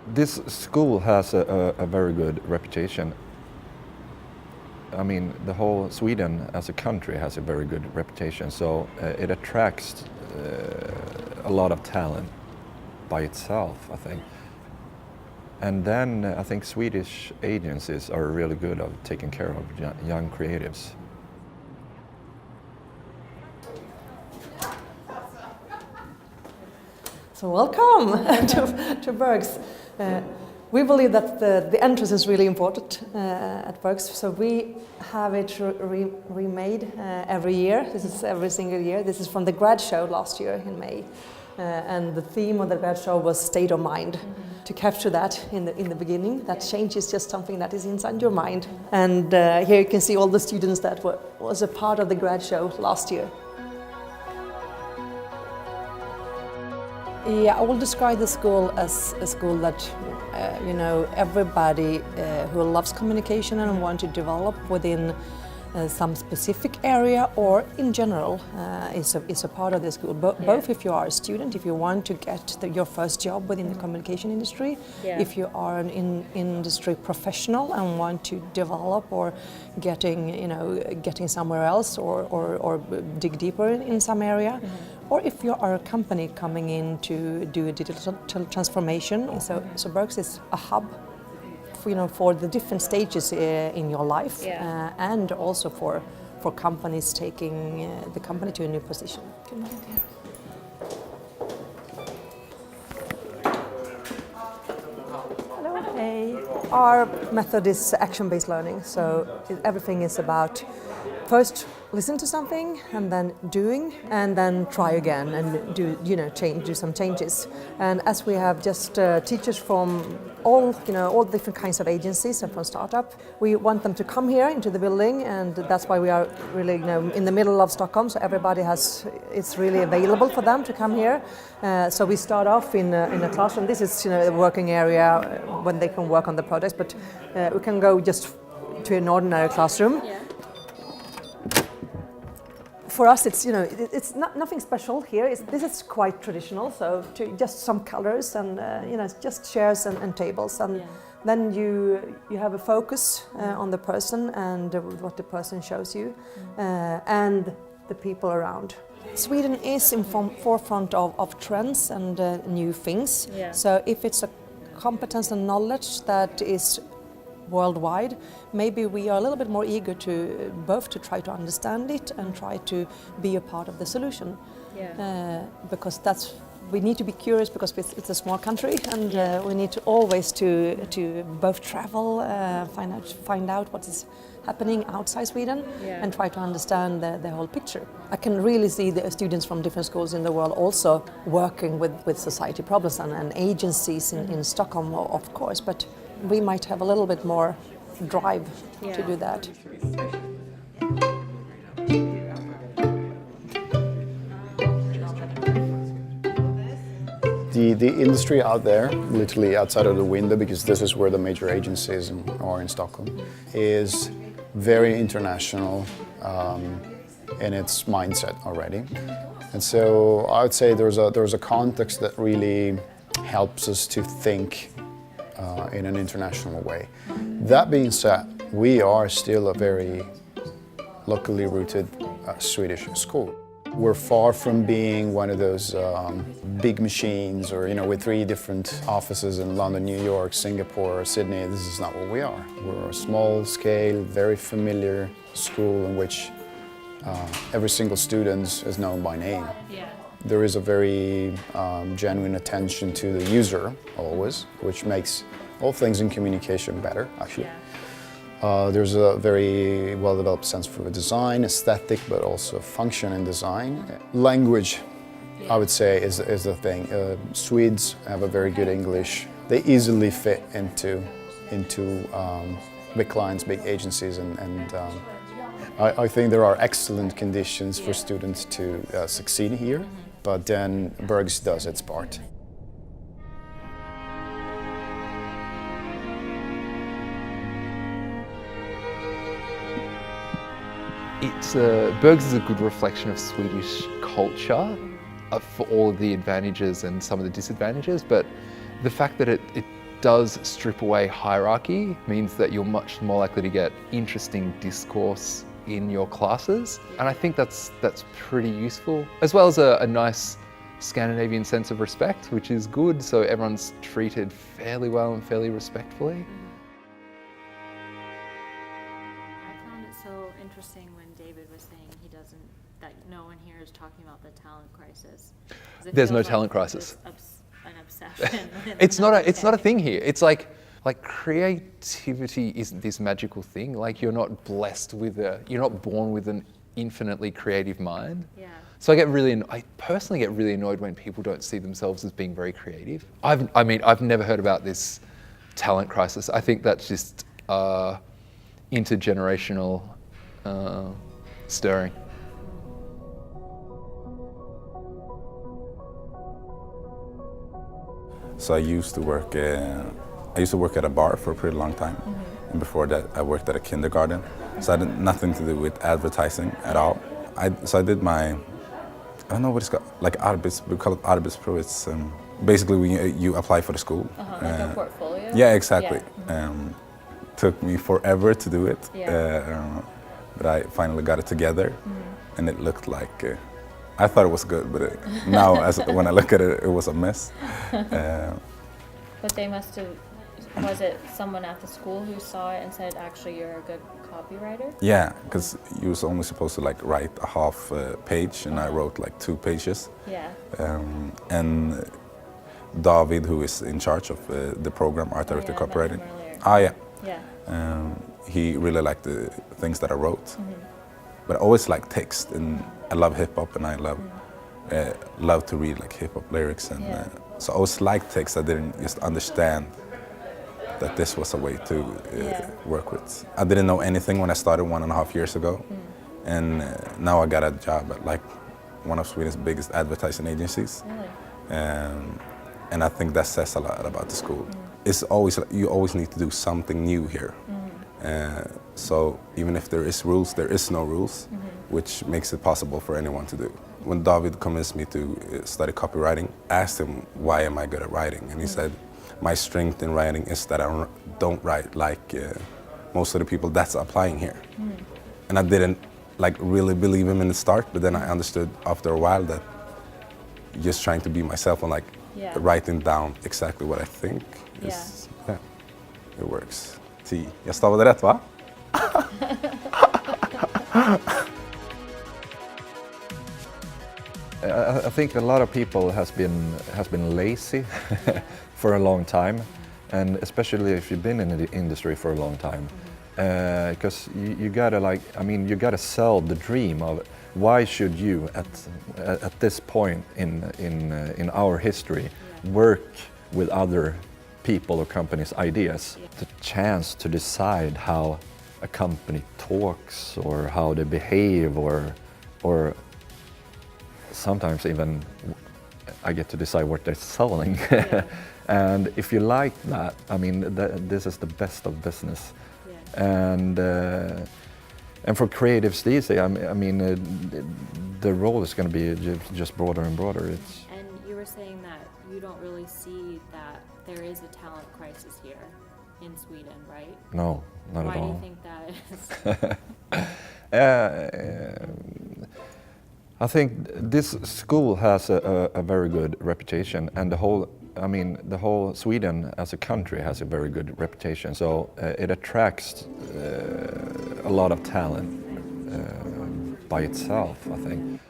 This school has a very good reputation. I mean, the whole Sweden as a country has a very good reputation, so it attracts a lot of talent by itself, I think. And then I think Swedish agencies are really good at taking care of young creatives. So welcome to Berghs. We believe that the entrance is really important at Berghs, so we have it remade every year. This is every single year. This is from the grad show last year in May, and the theme of the grad show was state of mind. To capture that in the beginning, that change is just something that is inside your mind. And here you can see all the students that was a part of the grad show last year. Yeah, I will describe the school as a school that, everybody who loves communication and want to develop within some specific area or in general is a part of the school. Both if you are a student, if you want to get your first job within the communication industry, if you are an industry professional and want to develop or getting somewhere else or dig deeper in some area. Or if you are a company coming in to do a digital transformation, so Berghs is a hub, for the different stages in your life, and also for companies taking the company to a new position. Hello. Hey. Our method is action-based learning, so everything is about first listen to something and then doing and then try again and do some changes. And as we have just teachers from all different kinds of agencies and from startup, we want them to come here into the building, and that's why we are really in the middle of Stockholm, so everybody it's really available for them to come here. So we start off in a classroom. This is a working area when they can work on the projects, but we can go just to an ordinary classroom. For us, it's nothing special here. This is quite traditional, so just some colors and just chairs and tables, and then you have a focus on the person and what the person shows you, and the people around. Sweden is in forefront of trends and new things. So if it's a competence and knowledge that is worldwide, maybe we are a little bit more eager to both to try to understand it and try to be a part of the solution. Because we need to be curious, because it's a small country, and we need to always to both travel, find out what is happening outside Sweden, and try to understand the whole picture. I can really see the students from different schools in the world also working with society problems and agencies in Stockholm, of course, but we might have a little bit more drive to do that. The industry out there, literally outside of the window, because this is where the major agencies are in Stockholm, is very international in its mindset already. And so I would say there's a context that really helps us to think in an international way. That being said, we are still a very locally rooted Swedish school. We're far from being one of those big machines or, with 3 different offices in London, New York, Singapore, or Sydney. This is not what we are. We're a small scale, very familiar school in which every single student is known by name. There is a very genuine attention to the user always, which makes all things in communication better, actually. There's a very well-developed sense for design, aesthetic, but also function and design. Language, I would say, is the thing. Swedes have a very good English. They easily fit into big clients, big agencies, and I think there are excellent conditions for students to succeed here, but then Berghs does its part. Berghs is a good reflection of Swedish culture for all of the advantages and some of the disadvantages, but the fact that it does strip away hierarchy, means that you're much more likely to get interesting discourse in your classes. And I think that's pretty useful, as well as a nice Scandinavian sense of respect, which is good, so everyone's treated fairly well and fairly respectfully. I found it so interesting when David was saying that no one here is talking about the talent crisis. There's no talent crisis. An obsession. It's not a thing here. It's like creativity isn't this magical thing. Like you're not born with an infinitely creative mind. Yeah. So I personally get really annoyed when people don't see themselves as being very creative. I've never heard about this talent crisis. I think that's just intergenerational stirring. So I used to work at a bar for a pretty long time, and before that I worked at a kindergarten. So I had nothing to do with advertising at all. So I did I don't know what it's called, like we call it arbetsprov. It's basically when you apply for the school. Like a portfolio? Yeah, exactly. Yeah. Took me forever to do it, but I finally got it together, and it looked like. I thought it was good, but now when I look at it, it was a mess. But they must have, was it someone at the school who saw it and said, actually, you're a good copywriter? Yeah, because you was only supposed to write a half page, and I wrote 2 pages. Yeah. And David, who is in charge of the program, art director copywriting. Yeah. Yeah. He really liked the things that I wrote. But I always like text, and I love hip hop, and I love to read hip hop lyrics, and so I always liked text. I didn't just understand that this was a way to work with. I didn't know anything when I started 1.5 years ago, and now I got a job at one of Sweden's biggest advertising agencies, and I think that says a lot about the school. It's always you always need to do something new here. So even if there is rules, there is no rules, which makes it possible for anyone to do. When David convinced me to study copywriting, I asked him, why am I good at writing? And he said, my strength in writing is that I don't write like most of the people that's applying here. And I didn't really believe him in the start, but then I understood after a while that just trying to be myself and writing down exactly what I think is, it works. Jag stavade rätt, va? I think a lot of people has been lazy for a long time, and especially if you've been in the industry for a long time, because you gotta you gotta sell the dream of why should you at this point in our history work with other people or companies' ideas. The chance to decide how a company talks or how they behave, or sometimes even I get to decide what they're selling. And if you like that, this is the best of business. And for creatives these days, the role is going to be just broader and broader. And you were saying that you don't really see that there is a talent crisis here in Sweden, right? No, not at all. Why do you think that is? I think this school has a very good reputation, and the whole Sweden as a country has a very good reputation. So it attracts a lot of talent by itself, I think.